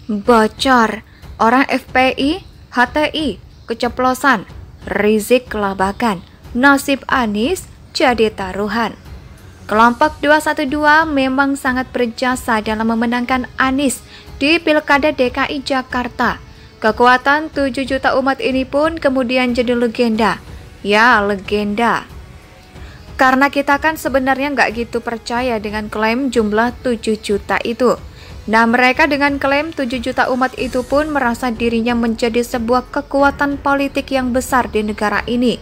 Bocor, orang FPI, HTI, keceplosan, Rizik kelabakan, nasib Anies jadi taruhan. Kelompok 212 memang sangat berjasa dalam memenangkan Anies di Pilkada DKI Jakarta. Kekuatan 7 juta umat ini pun kemudian jadi legenda. Ya, legenda. Karena kita kan sebenarnya nggak gitu percaya dengan klaim jumlah 7 juta itu. Nah, mereka dengan klaim 7 juta umat itu pun merasa dirinya menjadi sebuah kekuatan politik yang besar di negara ini.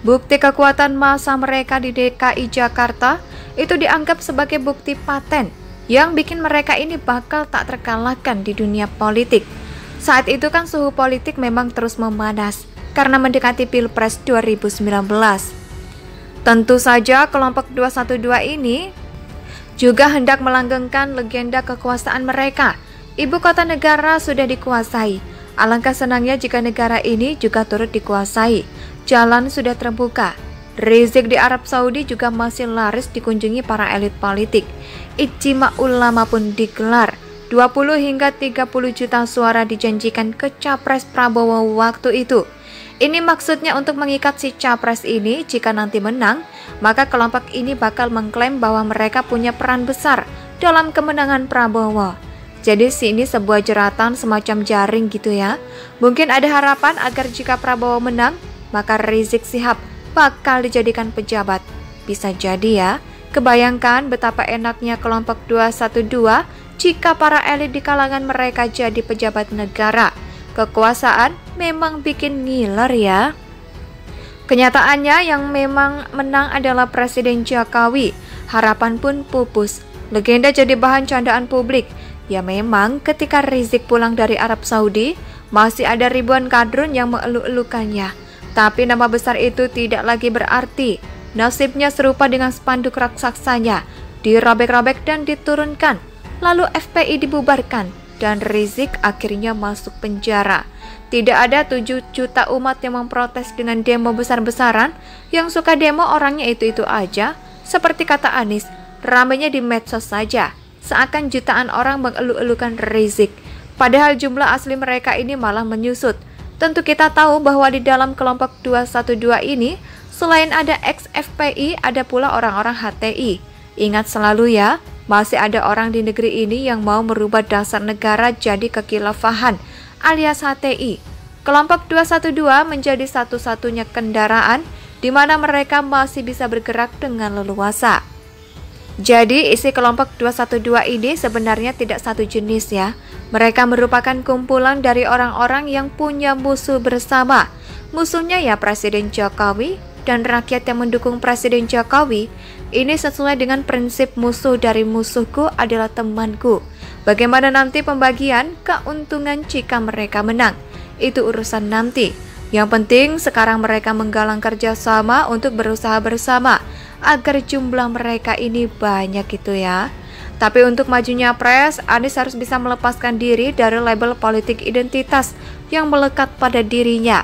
Bukti kekuatan massa mereka di DKI Jakarta itu dianggap sebagai bukti paten yang bikin mereka ini bakal tak terkalahkan di dunia politik. Saat itu kan suhu politik memang terus memanas karena mendekati Pilpres 2019. Tentu saja kelompok 212 ini juga hendak melanggengkan legenda kekuasaan mereka. Ibu kota negara sudah dikuasai. Alangkah senangnya jika negara ini juga turut dikuasai. Jalan sudah terbuka. Rizik di Arab Saudi juga masih laris dikunjungi para elit politik. Ijtima ulama pun digelar. 20 hingga 30 juta suara dijanjikan ke Capres Prabowo waktu itu. Ini maksudnya untuk mengikat si Capres ini jika nanti menang, maka kelompok ini bakal mengklaim bahwa mereka punya peran besar dalam kemenangan Prabowo. Jadi ini sebuah jeratan semacam jaring gitu ya. Mungkin ada harapan agar jika Prabowo menang, maka Rizik Syihab bakal dijadikan pejabat. Bisa jadi ya. Kebayangkan betapa enaknya kelompok 212 jika para elit di kalangan mereka jadi pejabat negara. Kekuasaan memang bikin ngiler ya. Kenyataannya yang memang menang adalah Presiden Jokowi. Harapan pun pupus. Legenda jadi bahan candaan publik. Ya memang ketika Rizik pulang dari Arab Saudi, masih ada ribuan kadrun yang mengeluh-elukannya. Tapi nama besar itu tidak lagi berarti. Nasibnya serupa dengan spanduk raksasanya. Dirobek-robek dan diturunkan. Lalu FPI dibubarkan. Dan Rizik akhirnya masuk penjara. Tidak ada 7 juta umat yang memprotes dengan demo besar-besaran. Yang suka demo orangnya itu-itu aja. Seperti kata Anies, ramainya di medsos saja. Seakan jutaan orang mengeluh-elukan Rizik. Padahal jumlah asli mereka ini malah menyusut. Tentu kita tahu bahwa di dalam kelompok 212 ini, selain ada ex-FPI, ada pula orang-orang HTI. Ingat selalu ya, masih ada orang di negeri ini yang mau merubah dasar negara jadi kekhilafahan alias HTI. Kelompok 212 menjadi satu-satunya kendaraan di mana mereka masih bisa bergerak dengan leluasa. Jadi isi kelompok 212 ini sebenarnya tidak satu jenis ya. Mereka merupakan kumpulan dari orang-orang yang punya musuh bersama. Musuhnya ya Presiden Jokowi dan rakyat yang mendukung Presiden Jokowi. Ini sesuai dengan prinsip musuh dari musuhku adalah temanku. Bagaimana nanti pembagian keuntungan jika mereka menang? Itu urusan nanti. Yang penting sekarang mereka menggalang kerjasama untuk berusaha bersama agar jumlah mereka ini banyak gitu ya. Tapi untuk majunya pres, Anies harus bisa melepaskan diri dari label politik identitas yang melekat pada dirinya.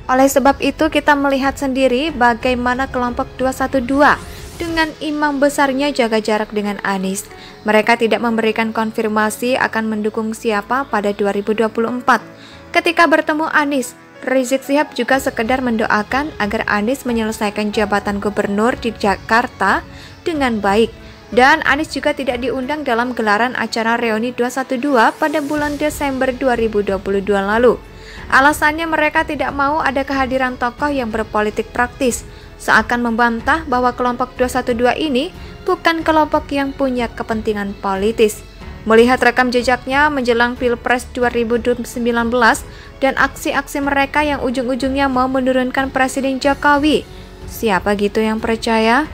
Oleh sebab itu kita melihat sendiri bagaimana kelompok 212 dengan imam besarnya jaga jarak dengan Anies. Mereka tidak memberikan konfirmasi akan mendukung siapa pada 2024. Ketika bertemu Anies, Rizik Syihab juga sekedar mendoakan agar Anies menyelesaikan jabatan gubernur di Jakarta dengan baik. Dan Anies juga tidak diundang dalam gelaran acara reuni 212 pada bulan Desember 2022 lalu. Alasannya mereka tidak mau ada kehadiran tokoh yang berpolitik praktis, seakan membantah bahwa kelompok 212 ini bukan kelompok yang punya kepentingan politis. Melihat rekam jejaknya menjelang Pilpres 2019 dan aksi-aksi mereka yang ujung-ujungnya mau menurunkan Presiden Jokowi, siapa gitu yang percaya?